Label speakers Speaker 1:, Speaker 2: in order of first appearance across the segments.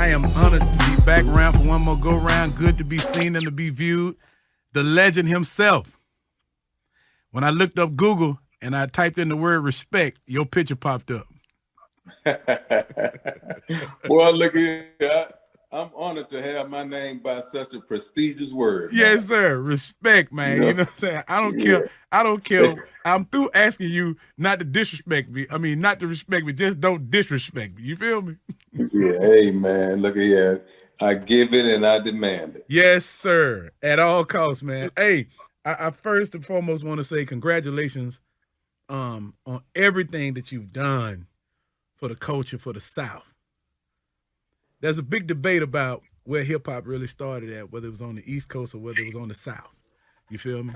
Speaker 1: I am honored to be back around for one more go round. Good to be seen and to be viewed. The legend himself. When I looked up Google and I typed in the word respect, your picture popped up.
Speaker 2: Well, look here. I'm honored to have my name by such a prestigious word.
Speaker 1: Yes,
Speaker 2: Man.
Speaker 1: sir. Respect, man. You know what I'm saying? I don't care. I don't care. I'm through asking you not to disrespect me. I mean, not to respect me. Just don't disrespect me. You feel me?
Speaker 2: Yeah. Hey, man. Look here. I give it and I demand it.
Speaker 1: Yes, sir. At all costs, man. Hey, I first and foremost want to say congratulations on everything that you've done for the culture for the South. There's a big debate about where hip hop really started at, whether it was on the East Coast or whether it was on the South. You feel me?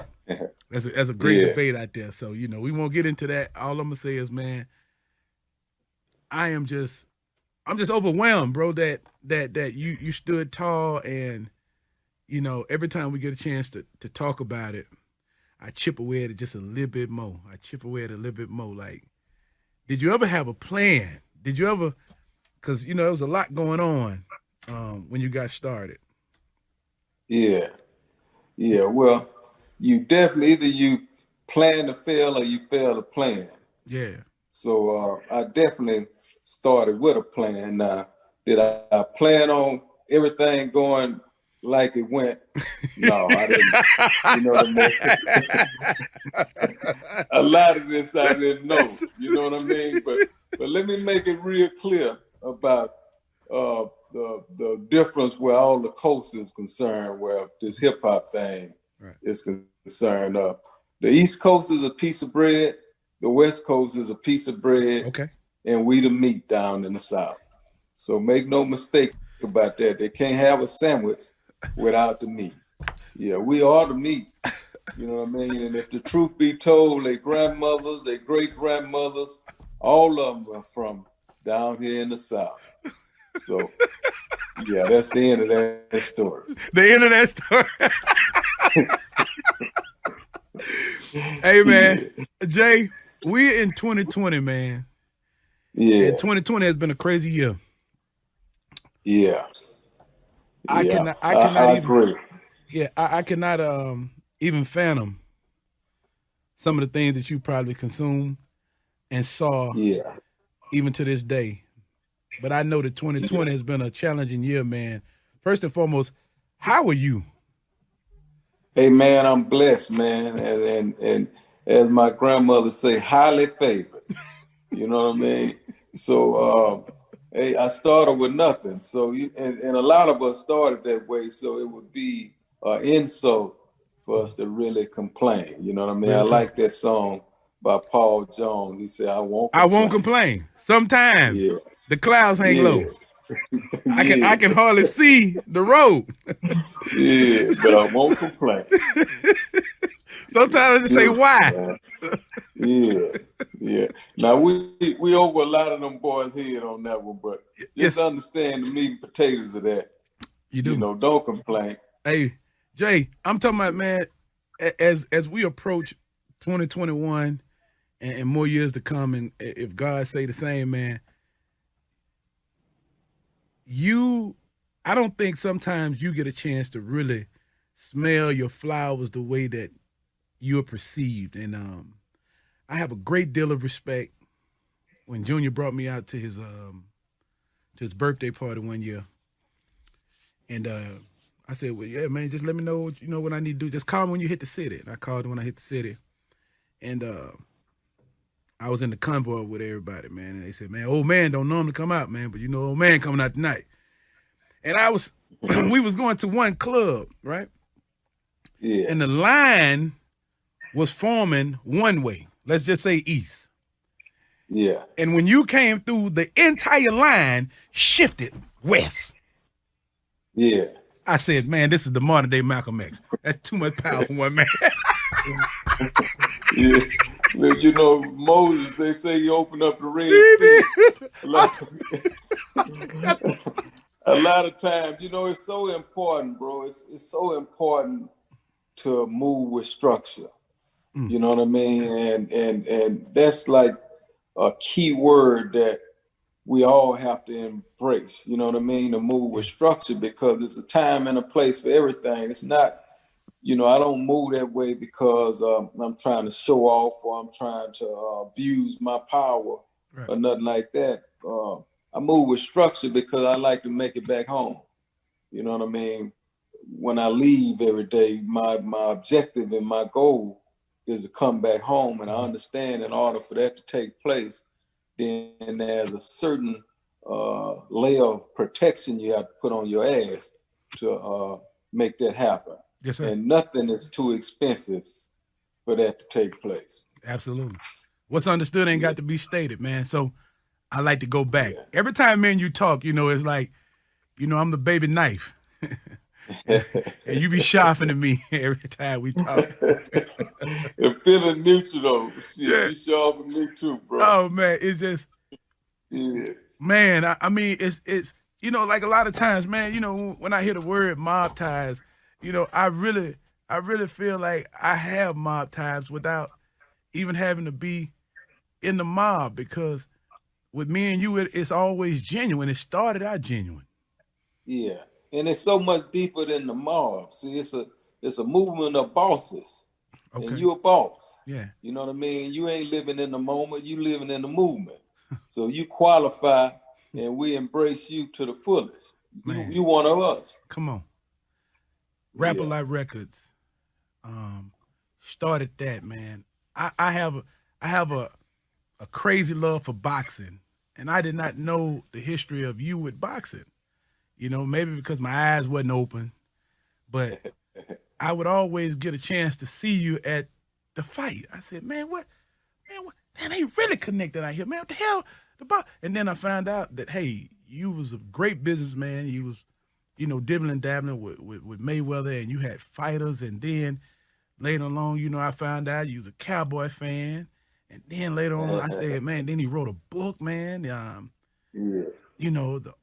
Speaker 1: There's a great debate out there. So, we won't get into that. All I'm gonna say is, man, I'm just overwhelmed, bro, that you stood tall, and every time we get a chance to talk about it, I chip away at it just a little bit more. Like, did you ever have a plan? Did you ever? Because there was a lot going on when you got started.
Speaker 2: Yeah. Yeah. Well, you definitely either you plan to fail or you fail to plan.
Speaker 1: Yeah.
Speaker 2: So I definitely started with a plan. Now, did I plan on everything going like it went? No, I didn't. You know what I mean? A lot of this I didn't know. You know what I mean? But let me make it real clear about the difference where all the coast is concerned, where this hip hop thing is concerned. The East Coast is a piece of bread. The West Coast is a piece of bread.
Speaker 1: Okay.
Speaker 2: And we the meat down in the South. So make no mistake about that. They can't have a sandwich without the meat. Yeah, we are the meat. You know what I mean? And if the truth be told, their grandmothers, their great grandmothers, all of them are from down here in the South. So, yeah, that's the end of that story.
Speaker 1: The end of that story. Hey, man, Jay, we're in 2020, man.
Speaker 2: Yeah.
Speaker 1: And 2020 has been a crazy year.
Speaker 2: Yeah.
Speaker 1: I cannot
Speaker 2: I
Speaker 1: even
Speaker 2: agree.
Speaker 1: Yeah, I cannot even fathom some of the things that you probably consumed and saw even to this day. But I know that 2020 has been a challenging year, man. First and foremost, how are you?
Speaker 2: Hey, man, I'm blessed, man. And as my grandmother say, highly favored. You know what I mean? So, hey, I started with nothing. So, and a lot of us started that way. So it would be an insult for us to really complain. You know what I mean? I like that song by Paul Jones. He said, I won't complain.
Speaker 1: Sometimes the clouds hang low. I can hardly see the road.
Speaker 2: Yeah, but I won't complain.
Speaker 1: Sometimes I just say why.
Speaker 2: Yeah. Now we over a lot of them boys' head on that one, but just understand the meat and potatoes of that.
Speaker 1: You do.
Speaker 2: Don't complain.
Speaker 1: Hey, Jay, I'm talking about, man, as we approach 2021 and more years to come, and if God say the same, man, I don't think sometimes you get a chance to really smell your flowers the way that you're perceived. And I have a great deal of respect. When Junior brought me out to his birthday party one year, and I said, well, yeah, man, just let me know what I need to do. Just call me when you hit the city. And I called him when I hit the city. And I was in the convoy with everybody, man. And they said, man, old man don't normally come out, man, but old man coming out tonight. And we was going to one club, right?
Speaker 2: Yeah.
Speaker 1: And the line was forming one way. Let's just say east.
Speaker 2: Yeah.
Speaker 1: And when you came through, the entire line shifted west.
Speaker 2: Yeah.
Speaker 1: I said, man, this is the modern day Malcolm X. That's too much power for one man.
Speaker 2: Yeah. Moses, they say he opened up the Red Sea. A lot of times, it's so important, bro. It's so important to move with structure. You know what I mean? And that's like a key word that we all have to embrace, you know what I mean, to move with structure, because it's a time and a place for everything. It's not, I don't move that way because I'm trying to show off or I'm trying to abuse my power or nothing like that. I move with structure because I like to make it back home. You know what I mean? When I leave every day, my objective and my goal is to come back home. And I understand in order for that to take place, then there's a certain layer of protection you have to put on your ass to make that happen.
Speaker 1: Yes, sir.
Speaker 2: And nothing is too expensive for that to take place.
Speaker 1: Absolutely. What's understood ain't got to be stated, man. So I like to go back. Every time, man, you talk, it's like, I'm the baby knife. and you be sharpening me every time we talk.
Speaker 2: It feeling mutual though. Shit, you sharpen me too, bro.
Speaker 1: Oh man, it's just man, I mean it's like a lot of times, man, when I hear the word mob ties, I really feel like I have mob ties without even having to be in the mob, because with me and you, it's always genuine. It started out genuine.
Speaker 2: Yeah, and it's so much deeper than the mob. See, it's a movement of bosses, and you a boss.
Speaker 1: Yeah,
Speaker 2: you know what I mean. You ain't living in the moment. You living in the movement. So you qualify, and we embrace you to the fullest. You one of us.
Speaker 1: Come on. Rap-A-Lot Records started that, man. I have a crazy love for boxing, and I did not know the history of you with boxing. Maybe because my eyes wasn't open, but I would always get a chance to see you at the fight. I said, man, what? Man, they really connected out here, man. What the hell? And then I found out that, hey, you was a great businessman. You was, dibbling dabbling with Mayweather, and you had fighters. And then later on, I found out you was a Cowboy fan. And then later on, I said, man, then he wrote a book, man. The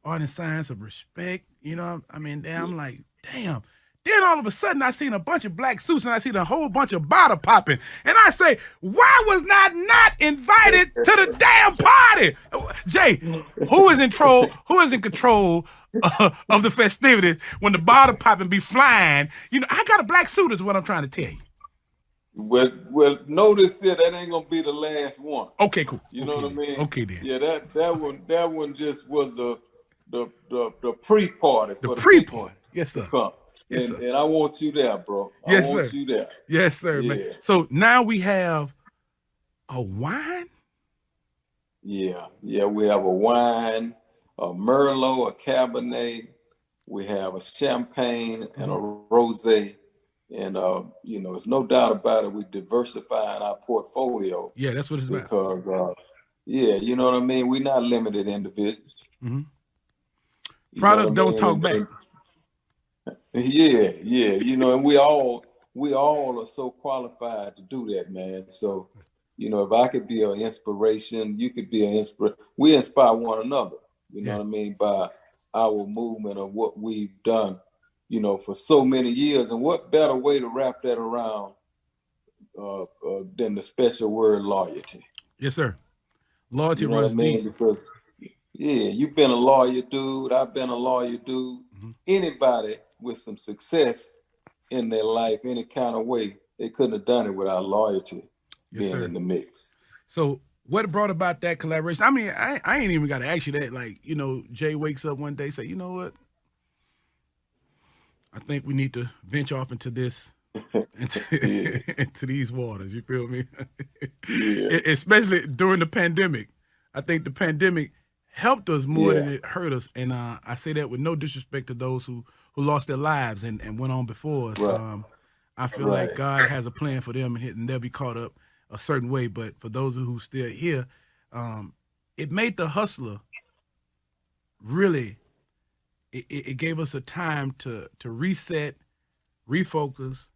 Speaker 1: Art and Science of Respect. I'm like, damn. Then all of a sudden, I seen a bunch of black suits, and I seen a whole bunch of bottle popping. And I say, why was I not invited to the damn party? Jay, who is in control of the festivities when the bottle popping be flying? I got a black suit is what I'm trying to tell you.
Speaker 2: Well, notice here that ain't gonna be the last one.
Speaker 1: Okay, cool.
Speaker 2: You know what I mean?
Speaker 1: Okay, then.
Speaker 2: Yeah, that one just was the pre-party for the
Speaker 1: pre-party. Yes, sir.
Speaker 2: Yes, and I want you there, bro.
Speaker 1: Yes,
Speaker 2: I want you there.
Speaker 1: Yes, sir, man. So now we have a wine?
Speaker 2: Yeah, we have a wine, a Merlot, a Cabernet. We have a Champagne and a Rosé. And, there's no doubt about it. We diversifying our portfolio.
Speaker 1: Yeah, that's what it's about.
Speaker 2: Because, you know what I mean? We're not limited individuals.
Speaker 1: Mm-hmm. Product don't talk back.
Speaker 2: Yeah, and we all are so qualified to do that, man. So, if I could be an inspiration, you could be an inspiration. We inspire one another, you know what I mean, by our movement of what we've done, for so many years. And what better way to wrap that around than the special word loyalty?
Speaker 1: Yes, sir. Loyalty runs deep.
Speaker 2: Because, you've been a lawyer, dude. I've been a lawyer, dude. Mm-hmm. Anybody with some success in their life, any kind of way, they couldn't have done it without loyalty being in the mix.
Speaker 1: So what brought about that collaboration? I mean, I ain't even got to ask you that. Like, Jay wakes up one day, say, you know what? I think we need to venture off into this, into these waters. You feel me? Especially during the pandemic. I think the pandemic helped us more than it hurt us. And I say that with no disrespect to those who lost their lives and went on before us. Right. I feel like God has a plan for them, and they'll be caught up a certain way. But for those who still here, it made the hustler really. It gave us a time to reset, refocus,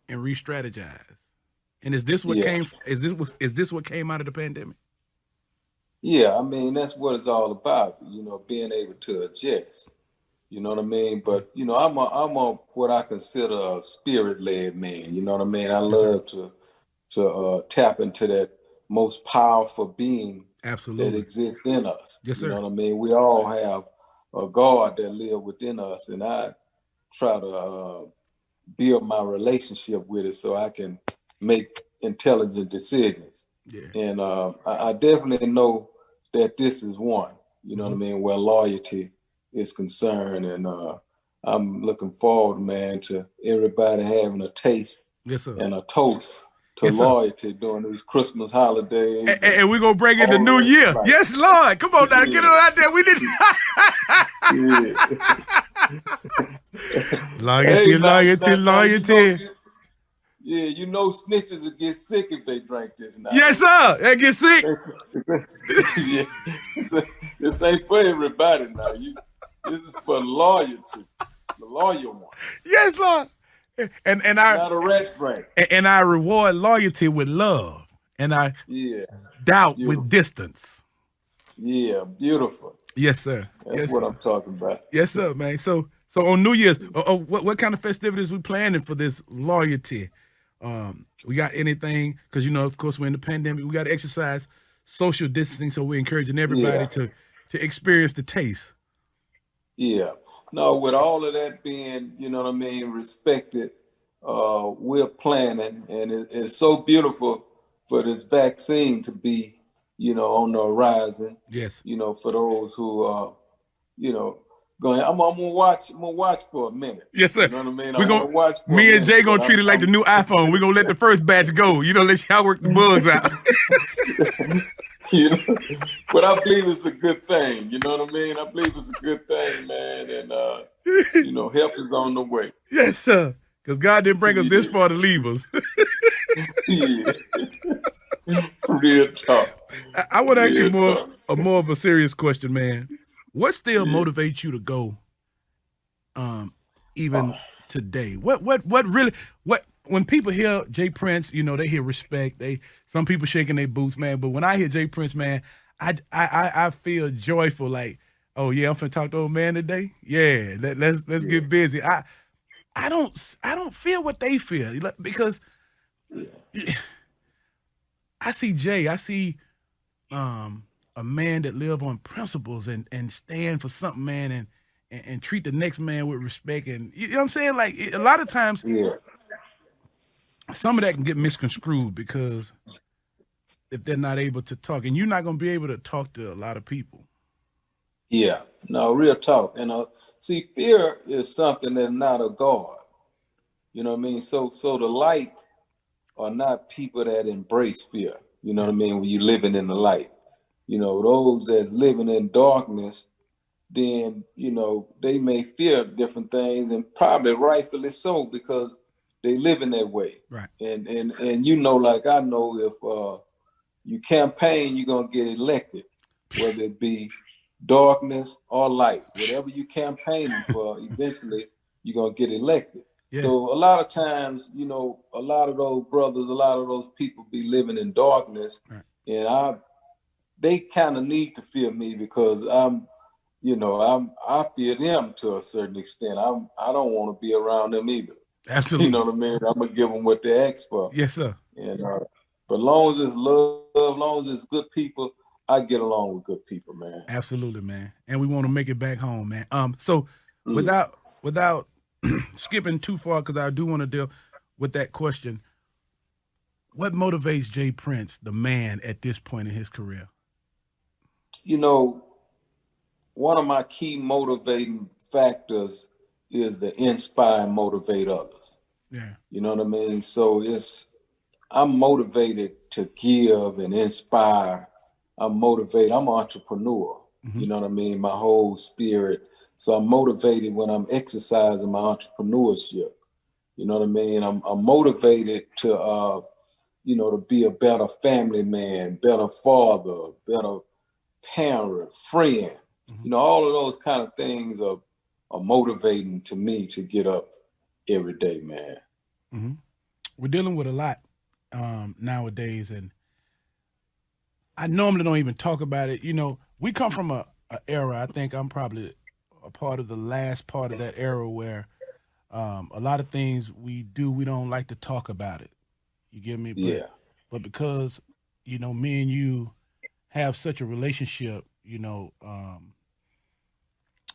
Speaker 1: and re-strategize. And is this what came? Is this what came out of the pandemic?
Speaker 2: Yeah, I mean, that's what it's all about. Being able to adjust. You know what I mean? But I'm a what I consider a spirit-led man. You know what I mean? I love to tap into that most powerful being that
Speaker 1: Absolutely.
Speaker 2: exists in us.
Speaker 1: Yes,
Speaker 2: You know
Speaker 1: sir.
Speaker 2: what I mean? We all have a God that lives within us, and I try to build my relationship with it so I can make intelligent decisions.
Speaker 1: Yeah.
Speaker 2: And I definitely know that this is one. You know what I
Speaker 1: Mm-hmm.
Speaker 2: mean? Where loyalty is concerned, and I'm looking forward, man, to everybody having a taste
Speaker 1: Yes, sir.
Speaker 2: and a toast to
Speaker 1: Yes, sir.
Speaker 2: loyalty during these Christmas holidays and
Speaker 1: And we're gonna bring in the
Speaker 2: all
Speaker 1: new
Speaker 2: of
Speaker 1: year.
Speaker 2: life.
Speaker 1: Yes, Lord. Come on now, get it
Speaker 2: Yeah,
Speaker 1: out there. We did
Speaker 2: yeah. Hey,
Speaker 1: loyalty, loyalty,
Speaker 2: now,
Speaker 1: loyalty.
Speaker 2: yeah, you know, snitches will get sick if they drink this now.
Speaker 1: Yes, sir. They get sick.
Speaker 2: Yeah, this ain't for everybody now. This is for loyalty, the loyal one,
Speaker 1: Yes, Lord. And I
Speaker 2: not a rat drink.
Speaker 1: and I reward loyalty with love, and I
Speaker 2: Yeah,
Speaker 1: doubt with
Speaker 2: beautiful.
Speaker 1: distance.
Speaker 2: Yeah, beautiful.
Speaker 1: Yes, sir.
Speaker 2: That's
Speaker 1: Yes,
Speaker 2: what
Speaker 1: sir.
Speaker 2: I'm talking about.
Speaker 1: Yes, sir, man. So on New Year's, what kind of festivities we planning for this loyalty? We got anything? Because of course, we're in the pandemic. We got to exercise social distancing, so we're encouraging everybody
Speaker 2: Yeah,
Speaker 1: to experience the taste.
Speaker 2: yeah. No, with all of that being, you know what I mean, respected, we're planning, and it's so beautiful for this vaccine to be, on the horizon.
Speaker 1: Yes,
Speaker 2: For those who are, you know, going. I'm gonna watch. I'm gonna watch for a minute.
Speaker 1: yes,
Speaker 2: You
Speaker 1: sir.
Speaker 2: know what I mean?
Speaker 1: We
Speaker 2: I'm
Speaker 1: going
Speaker 2: gonna watch for a
Speaker 1: Me and
Speaker 2: minute,
Speaker 1: Jay
Speaker 2: but
Speaker 1: gonna treat it like the new iPhone. We're gonna let the first batch go. Let y'all work the bugs out.
Speaker 2: you know, but I believe it's a good thing. You know what I mean? I believe it's a good thing, man, and help is on the way.
Speaker 1: Yes, sir. Because God didn't bring us this
Speaker 2: Yeah,
Speaker 1: far to leave us.
Speaker 2: yeah. Real talk.
Speaker 1: I want to ask you
Speaker 2: Real talk.
Speaker 1: more of a serious question, man. What still
Speaker 2: Yeah.
Speaker 1: motivates you to go,
Speaker 2: Oh,
Speaker 1: even today? What really when people hear Jay Prince, they hear respect. Some people shaking their boots, man. But when I hear Jay Prince, man, I feel joyful. Like, oh yeah, I'm finna talk to old man today. Yeah, let's
Speaker 2: yeah,
Speaker 1: get busy. I don't feel what they feel because
Speaker 2: yeah,
Speaker 1: I see Jay. I see a man that live on principles and stand for something, man, and treat the next man with respect. And you know what I'm saying? Like a lot of times,
Speaker 2: yeah,
Speaker 1: some of that can get misconstrued because if they're not able to talk, and you're not going to be able to talk to a lot of people.
Speaker 2: yeah. No, real talk. And see, fear is something that's not a God. You know what I mean? So the light are not people that embrace fear. You know what
Speaker 1: Yeah,
Speaker 2: I mean? When you're living in the light. Those that's living in darkness, then they may fear different things, and probably rightfully so, because they live in that way.
Speaker 1: right.
Speaker 2: And like I know, if you campaign, you're gonna get elected, whether it be darkness or light. Whatever you campaigning for, eventually you're gonna get elected.
Speaker 1: Yeah,
Speaker 2: So a lot of times, a lot of those brothers, a lot of those people be living in darkness,
Speaker 1: right.
Speaker 2: and they kind of need to fear me, because I fear them to a certain extent. I don't want to be around them either. You know
Speaker 1: Absolutely.
Speaker 2: what I mean? I'm gonna give them what they ask for.
Speaker 1: Yes, sir.
Speaker 2: And but long as it's love, long as it's good people, I get along with good people, man.
Speaker 1: Absolutely, man. And we want to make it back home, man. So
Speaker 2: Mm.
Speaker 1: without skipping too far, because I do want to deal with that question. What motivates Jay Prince, the man, at this point in his career?
Speaker 2: You know, one of my key motivating factors is to inspire and motivate others.
Speaker 1: Yeah.
Speaker 2: You know what I mean? So I'm motivated to give and inspire. I'm motivated. I'm an entrepreneur.
Speaker 1: Hmm.
Speaker 2: You know what I mean? My whole spirit. So I'm motivated when I'm exercising my entrepreneurship. You know what I mean? I'm motivated to be a better family man, better father, better parent, friend.
Speaker 1: Hmm.
Speaker 2: All of those kind of things are motivating to me to get up every day, man.
Speaker 1: Hmm. We're dealing with a lot nowadays, and I normally don't even talk about it. We come from a era. I think I'm probably a part of the last part of that era where a lot of things we do, we don't like to talk about it. You get me? But
Speaker 2: Yeah,
Speaker 1: because me and you have such a relationship,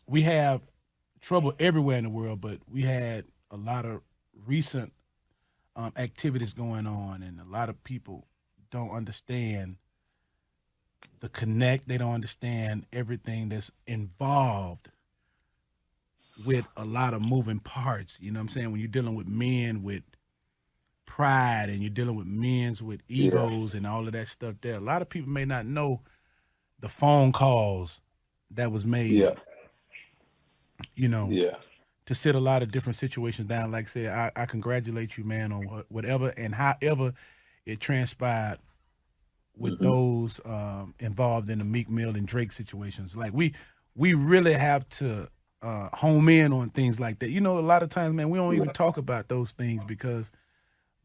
Speaker 1: we have trouble everywhere in the world, but we had a lot of recent activities going on, and a lot of people don't understand the connect. They don't understand everything that's involved with a lot of moving parts. You know what I'm saying? When you're dealing with men with pride and you're dealing with men's with
Speaker 2: Yeah,
Speaker 1: egos and all of that stuff there, a lot of people may not know the phone calls that was
Speaker 2: yeah,
Speaker 1: made, you know,
Speaker 2: yeah,
Speaker 1: to sit a lot of different situations down. Like I said, I congratulate you, man, on whatever and however it transpired with
Speaker 2: hmm
Speaker 1: those involved in the Meek Mill and Drake situations. Like we really have to home in on things like that. A lot of times, man, we don't even
Speaker 2: yeah,
Speaker 1: talk about those things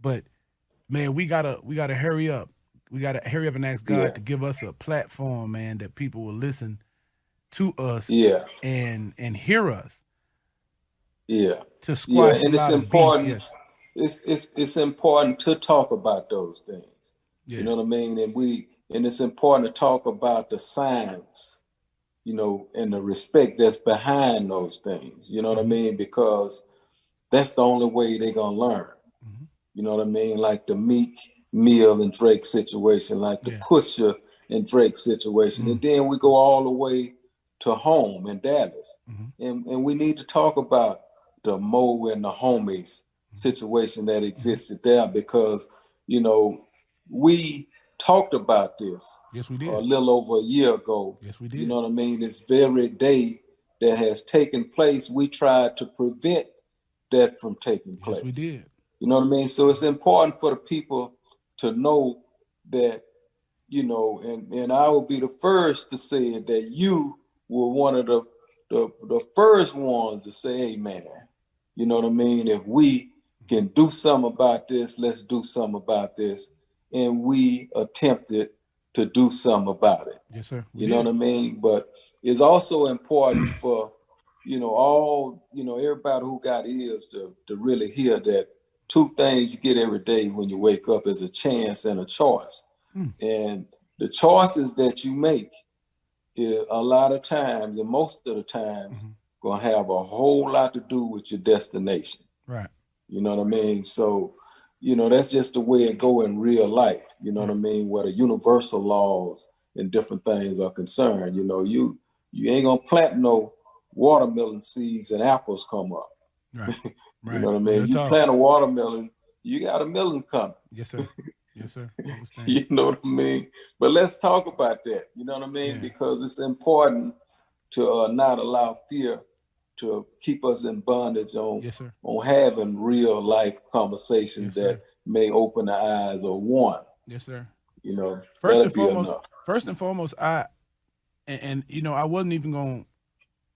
Speaker 1: but man, we gotta hurry up. We gotta hurry up and ask God
Speaker 2: yeah,
Speaker 1: to give us a platform, man, that people will listen to us
Speaker 2: yeah,
Speaker 1: and hear us
Speaker 2: yeah,
Speaker 1: to
Speaker 2: yeah.
Speaker 1: squash a
Speaker 2: And it's
Speaker 1: lot of beef.
Speaker 2: important.
Speaker 1: Yes.
Speaker 2: It's important to talk about those things. You
Speaker 1: Yeah.
Speaker 2: know what I mean? And it's important to talk about the science, and the respect that's behind those things. You know what I
Speaker 1: Hmm.
Speaker 2: mean? Because that's the only way they're gonna learn.
Speaker 1: Hmm.
Speaker 2: You know what I mean? Like the Meek Mill and Drake situation, like the
Speaker 1: Yeah.
Speaker 2: Pusha and Drake situation.
Speaker 1: Mm.
Speaker 2: And then we go all the way to home in Dallas.
Speaker 1: Hmm.
Speaker 2: And we need to talk about the Mo and the homies situation that
Speaker 1: Hmm.
Speaker 2: existed there because, you know, we talked about this
Speaker 1: Yes, we
Speaker 2: a
Speaker 1: did.
Speaker 2: little over a year ago.
Speaker 1: Yes, we
Speaker 2: You
Speaker 1: did.
Speaker 2: know what I mean? This very day that has taken place, we tried to prevent that from taking
Speaker 1: Yes, we
Speaker 2: place.
Speaker 1: did.
Speaker 2: You know what I mean? So it's important for the people to know that, and I will be the first to say that you were one of the first ones to say, hey man, you know what I mean? If we
Speaker 1: Hmm.
Speaker 2: can do something about this, let's do something about this. And we attempted to do something about it.
Speaker 1: Yes, sir. We
Speaker 2: You know what
Speaker 1: did.
Speaker 2: I mean? But it's also important for, everybody who got ears to really hear that two things you get every day when you wake up is a chance and a choice.
Speaker 1: Mm.
Speaker 2: And the choices that you make is a lot of times, and most of the times,
Speaker 1: Hmm.
Speaker 2: gonna have a whole lot to do with your destination.
Speaker 1: Right.
Speaker 2: You know what I mean? So, that's just the way it go in real life. You know what
Speaker 1: Yeah.
Speaker 2: I mean? Where the universal laws and different things are concerned. You ain't gonna plant no watermelon seeds and apples come up.
Speaker 1: Right.
Speaker 2: You
Speaker 1: Right.
Speaker 2: know what I
Speaker 1: Real
Speaker 2: mean? You
Speaker 1: talk.
Speaker 2: plant a watermelon, you got a melon coming.
Speaker 1: Yes, sir. Yes, sir. I understand.
Speaker 2: You know what I mean? But let's talk about that. You know what I mean?
Speaker 1: Yeah.
Speaker 2: Because it's important to not allow fear to keep us in bondage
Speaker 1: Yes, sir.
Speaker 2: on having real life conversations
Speaker 1: Yes,
Speaker 2: that
Speaker 1: sir.
Speaker 2: may open the eyes of one.
Speaker 1: Yes, sir. First
Speaker 2: That'll
Speaker 1: and
Speaker 2: be
Speaker 1: foremost,
Speaker 2: enough.
Speaker 1: I and I wasn't even gonna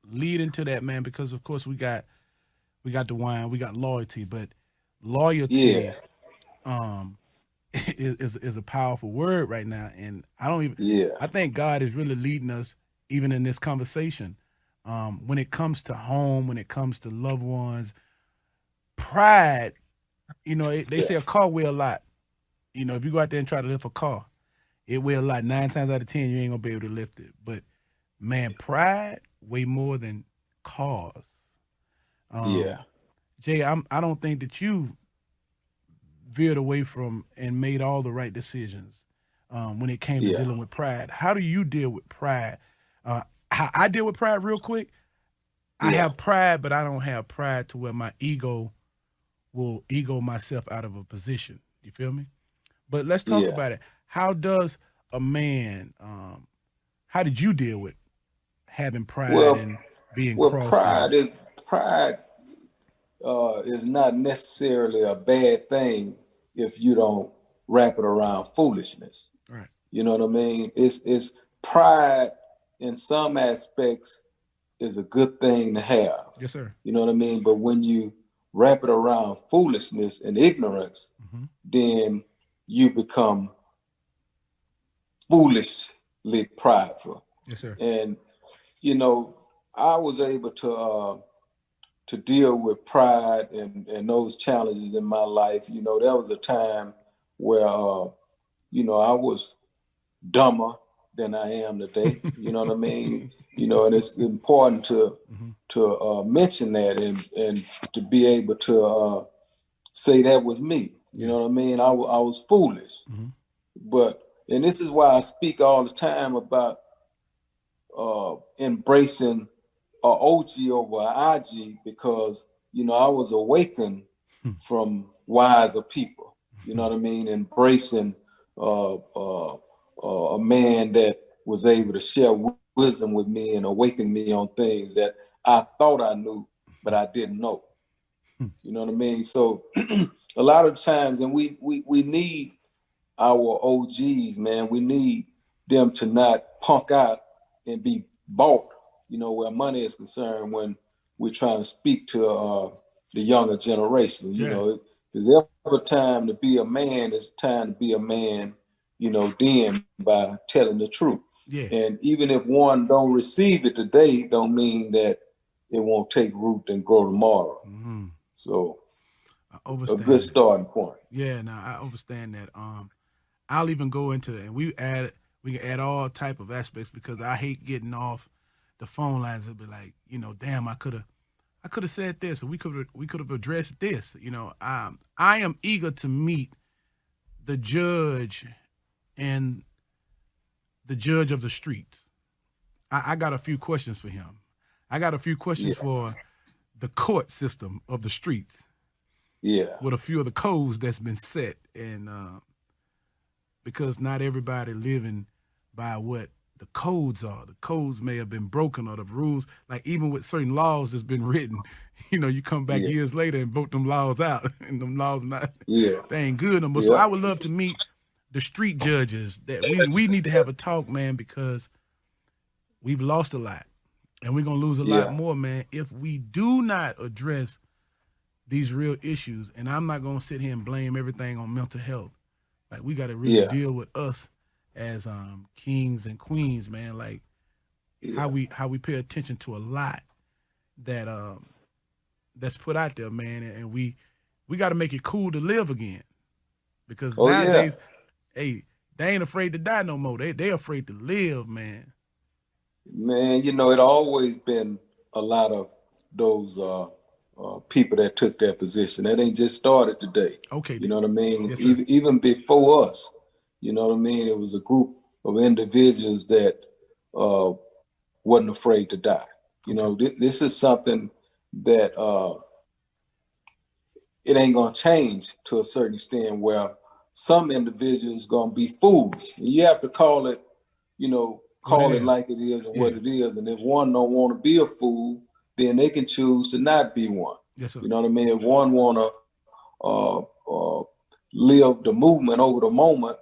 Speaker 1: lead into that, man, because of course we got the wine, we got loyalty, but
Speaker 2: Yeah,
Speaker 1: loyalty um is a powerful word right now, and
Speaker 2: yeah,
Speaker 1: I think God is really leading us even in this conversation. When it comes to home, when it comes to loved ones, pride. They
Speaker 2: yeah,
Speaker 1: say a car weigh a lot. If you go out there and try to lift a car, it weigh a lot. 9 times out of 10, you ain't gonna be able to lift it. But man, pride weigh more than cars. Um,
Speaker 2: yeah,
Speaker 1: Jay, I don't think that you veered away from and made all the right decisions when it came to
Speaker 2: yeah,
Speaker 1: dealing with pride. How do you deal with pride? How I deal with pride, real quick. I
Speaker 2: yeah,
Speaker 1: have pride, but I don't have pride to where my ego will ego myself out of a position. You feel me? But let's talk
Speaker 2: yeah.
Speaker 1: about it. How does a man? How did you deal with having pride
Speaker 2: Well,
Speaker 1: and being
Speaker 2: well,
Speaker 1: crossed in?
Speaker 2: pride is not necessarily a bad thing if you don't wrap it around foolishness.
Speaker 1: Right.
Speaker 2: You know what I mean? It's pride in some aspects is a good thing to have.
Speaker 1: Yes, sir.
Speaker 2: You know what I mean? But when you wrap it around foolishness and ignorance,
Speaker 1: Hmm.
Speaker 2: then you become foolishly prideful.
Speaker 1: Yes, sir.
Speaker 2: And you know, I was able to deal with pride and those challenges in my life. There was a time where I was dumber. than I am today. You know what I mean? You know, and it's important to mention that and to be able to say that was me. You know what I mean? I was foolish, but and this is why I speak all the time about embracing a OG over an IG, because you know I was awakened from wiser people. You know what I mean? Embracing a man that was able to share wisdom with me and awaken me on things that I thought I knew, but I didn't know. You know what I mean? So a lot of times, and we need our OGs, man. We need them to not punk out and be bought, you know, where money is concerned when we're trying to speak to the younger generation. You know, if there's ever time to be a man, it's time to be a man, you know, then by telling the truth.
Speaker 1: Yeah.
Speaker 2: And even if one don't receive it today, don't mean that it won't take root and grow tomorrow. So a good starting point.
Speaker 1: Yeah, no, I understand that. I'll even go into it, and we can add all type of aspects, because I hate getting off the phone lines and be like, you know, damn, I could have said this, or we could have addressed this. You know, I am eager to meet the judge and the judge of the streets. I got a few questions for him. I got a few questions for the court system of the streets.
Speaker 2: Yeah.
Speaker 1: With a few of the codes that's been set, and because not everybody living by what the codes are. The codes may have been broken, or the rules, like even with certain laws that's been written, you know, you come back years later and vote them laws out, and them laws not, they ain't good no more. So I would love to meet the street judges. That we need to have a talk, man, because we've lost a lot, and we're gonna lose a lot more, man, if we do not address these real issues. And I'm not gonna sit here and blame everything on mental health. Like, we got to really deal with us as kings and queens, man. Like how we pay attention to a lot that that's put out there, man, and we got to make it cool to live again, because nowadays, hey, they ain't afraid to die no more. They afraid to live, man.
Speaker 2: Man, you know, it always been a lot of those people that took that position. That ain't just started today.
Speaker 1: Okay.
Speaker 2: You know what I mean?
Speaker 1: Yes,
Speaker 2: even before us, you know what I mean? It was a group of individuals that wasn't afraid to die. You know, this is something that it ain't gonna change to a certain extent, where some individuals gonna be fools. You have to call it, you know, call it like it is and what it is. And if one don't want to be a fool, then they can choose to not be one.
Speaker 1: Yes, sir.
Speaker 2: You know what I mean? If one want to live the movement over the moment,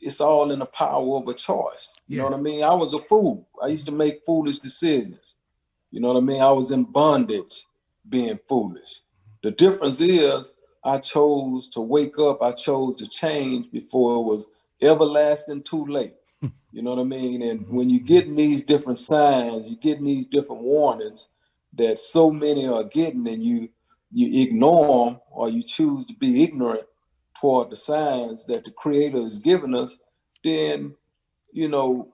Speaker 2: it's all in the power of a choice. You know what I mean? I was a fool. I used to make foolish decisions. You know what I mean? I was in bondage being foolish. The difference is I chose to wake up. I chose to change before it was everlasting too late. You know what I mean? And when you getting these different signs, you're getting these different warnings that so many are getting, and you ignore them, or you choose to be ignorant toward the signs that the Creator is giving us, then, you know,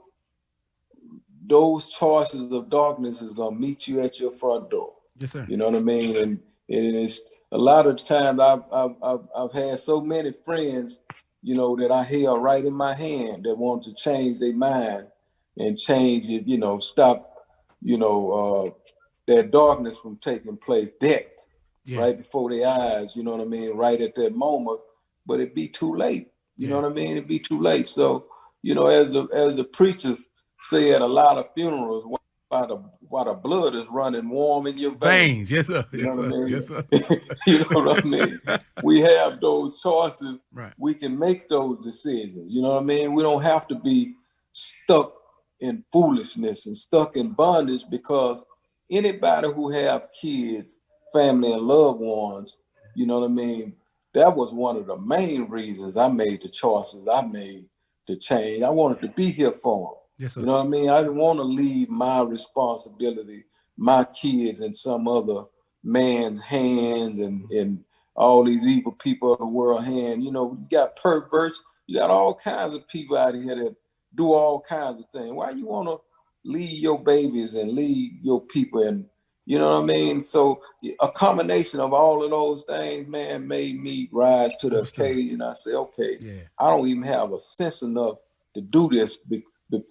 Speaker 2: those choices of darkness is going to meet you at your front door.
Speaker 1: Yes, sir.
Speaker 2: You know what I mean? And it's a lot of the times I've had so many friends, you know, that I held right in my hand that want to change their mind and change it, you know, stop, you know, that darkness from taking place, death, right before their eyes, you know what I mean, right at that moment, but it'd be too late. You know what I mean? It'd be too late. So, you know, as the preachers say at a lot of funerals, while the blood is running warm in your veins.
Speaker 1: Yes, sir.
Speaker 2: You know what I mean?
Speaker 1: Yes, sir.
Speaker 2: You know what I mean? We have those choices.
Speaker 1: Right.
Speaker 2: We can make those decisions. You know what I mean? We don't have to be stuck in foolishness and stuck in bondage, because anybody who have kids, family, and loved ones, you know what I mean? That was one of the main reasons I made the choices I made to change. I wanted to be here for them.
Speaker 1: Yes, sir.
Speaker 2: You know what I mean? I didn't want to leave my responsibility, my kids, in some other man's hands and all these evil people of the world hand. You know, you got perverts, you got all kinds of people out here do all kinds of things. Why you want to leave your babies and leave your people, and you know what I mean? So a combination of all of those things, man, made me rise to the occasion. I said, okay, I don't even have a sense enough to do this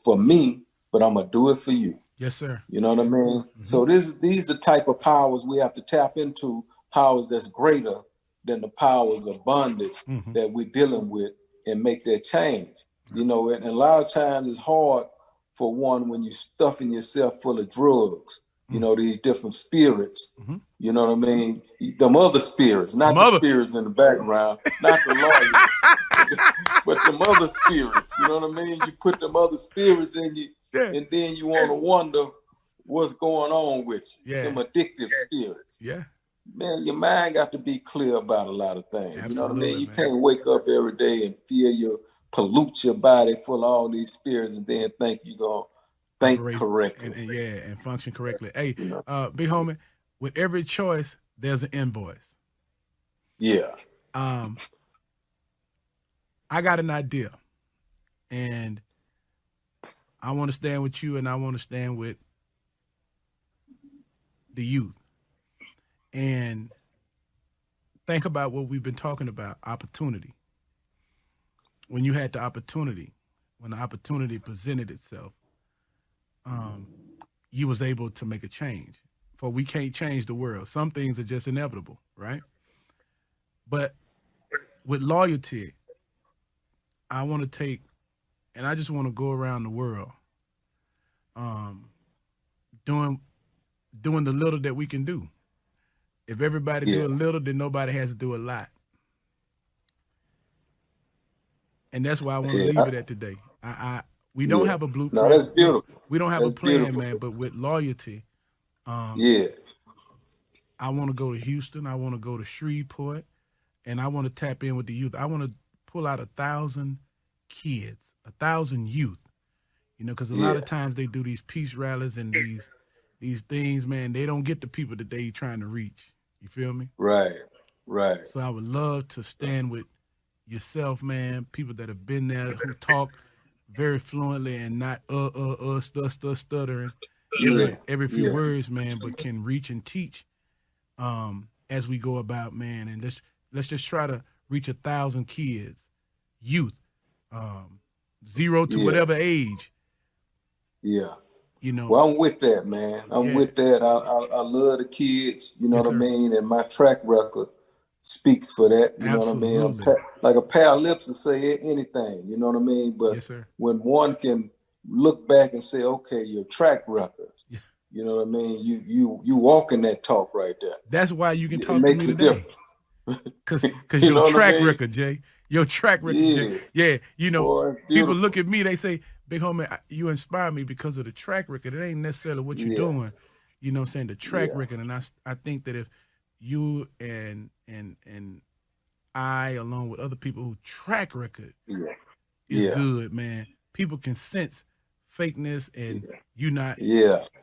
Speaker 2: for me, but I'm gonna do it for you.
Speaker 1: Yes, sir.
Speaker 2: You know what I mean? Mm-hmm. So these are the type of powers we have to tap into, powers that's greater than the powers of bondage that we're dealing with, and make that change. Right. You know, and a lot of times it's hard for one when you're stuffing yourself full of drugs, you know, these different spirits. You know what I mean? Them other spirits, not the spirits in the background, not the lawyers, but them other spirits. You know what I mean? You put them other spirits in you, and then you want to wonder what's going on with you. Them addictive spirits. Man, your mind got to be clear about a lot of things. Absolutely, you know what I mean? You can't wake up every day and feel you pollute your body full of all these spirits and then think you're going to think correctly.
Speaker 1: And function correctly. Hey, big homie, with every choice, there's an invoice.
Speaker 2: Yeah.
Speaker 1: I got an idea, and I want to stand with you, and I want to stand with the youth. And think about what we've been talking about, opportunity. When you had the opportunity, when the opportunity presented itself, you was able to make a change. For we can't change the world. Some things are just inevitable, right? But with loyalty, I want to take, and I just want to go around the world doing the little that we can do. If everybody do a little, then nobody has to do a lot. And that's why I want to leave it at today. We don't have a blueprint.
Speaker 2: No, that's beautiful.
Speaker 1: We don't have a plan, man, but with loyalty, I want to go to Houston. I want to go to Shreveport, and I want to tap in with the youth. I want to pull out 1,000 kids, 1,000 youth, you know, because a lot of times they do these peace rallies and these things, man, they don't get the people that they trying to reach. You feel me?
Speaker 2: Right.
Speaker 1: So I would love to stand with yourself, man, people that have been there, who talk very fluently and not stuttering every few words, man, but can reach and teach as we go about, man. And let's just try to reach 1,000 kids, youth, 0 to whatever age. You know.
Speaker 2: Well, I'm with that, man. I'm with that. I love the kids, you know what I mean? And my track record speaks for that, you know what I mean? Like a pair of lips to say anything, you know what I mean? But when one can look back and say, okay, your track record, you know what I mean? You walking that talk right there.
Speaker 1: That's why you can talk to me today. Because your track record, Jay. Your track record, Jay. Yeah, you know, boy, people look at me, they say, big homie, you inspire me because of the track record. It ain't necessarily what you're doing. You know what I'm saying? The track record. And I think that if you and I, along with other people who track record is good, man, people can sense fakeness and you not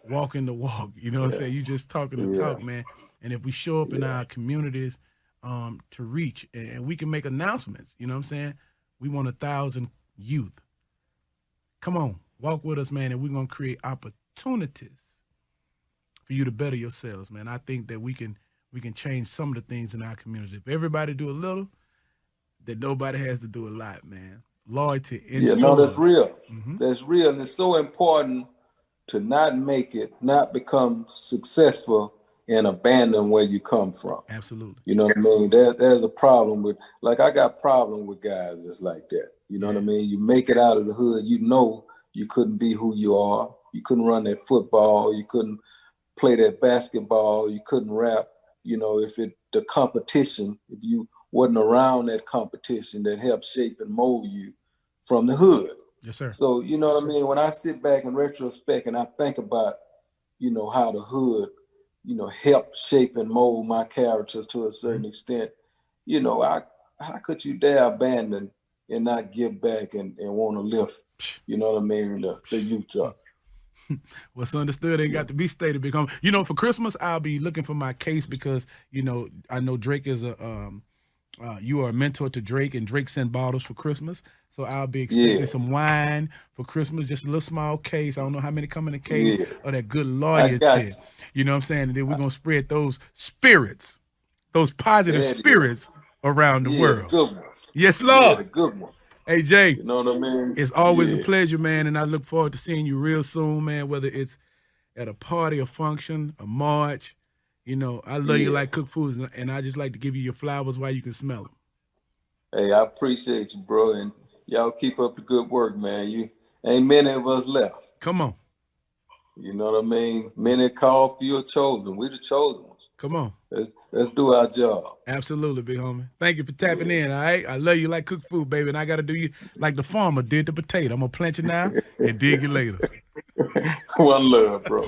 Speaker 1: walking the walk. You know what I'm saying? You just talking the talk, man. And if we show up in our communities to reach, and we can make announcements, you know what I'm saying? We want 1,000 youth. Come on, walk with us, man, and we're going to create opportunities for you to better yourselves, man. I think that we can change some of the things in our community. If everybody do a little, then nobody has to do a lot, man. Loyalty.
Speaker 2: That's real. That's real. And it's so important to not not become successful and abandon where you come from.
Speaker 1: Absolutely.
Speaker 2: You know what I mean? There's a problem with, like, I got problem with guys that's like that. You know what I mean? You make it out of the hood, you know you couldn't be who you are. You couldn't run that football. You couldn't play that basketball. You couldn't rap. You know, if the competition, if you wasn't around that competition that helped shape and mold you from the hood.
Speaker 1: Yes, sir.
Speaker 2: So, you know what I mean? When I sit back in retrospect and I think about, you know, how the hood, you know, helped shape and mold my characters to a certain extent, you know, how could you dare abandon and not give back and want to lift, you know what I mean, the youth up?
Speaker 1: What's understood ain't got to be stated. You know, for Christmas, I'll be looking for my case because, you know, I know Drake is a You are a mentor to Drake, and Drake sent bottles for Christmas. So I'll be expecting some wine for Christmas, just a little small case. I don't know how many come in the case of that good loyalty. You know what I'm saying? And then we're going to spread those spirits, those positive spirits around the world.
Speaker 2: Good ones.
Speaker 1: Yes, Lord.
Speaker 2: The good one.
Speaker 1: Hey, Jay.
Speaker 2: You know what I mean?
Speaker 1: It's always a pleasure, man, and I look forward to seeing you real soon, man, whether it's at a party, a function, a march. You know, I love you like cook foods, and I just like to give you your flowers while you can smell them.
Speaker 2: Hey, I appreciate you, bro, and y'all keep up the good work, man. You ain't many of us left.
Speaker 1: Come on.
Speaker 2: You know what I mean? Many called, few are chosen. We the chosen ones.
Speaker 1: Come on.
Speaker 2: Let's do our job.
Speaker 1: Absolutely, big homie. Thank you for tapping in, all right? I love you like cook food, baby, and I got to do you like the farmer did the potato. I'm going to plant you now and dig you later.
Speaker 2: One love, bro.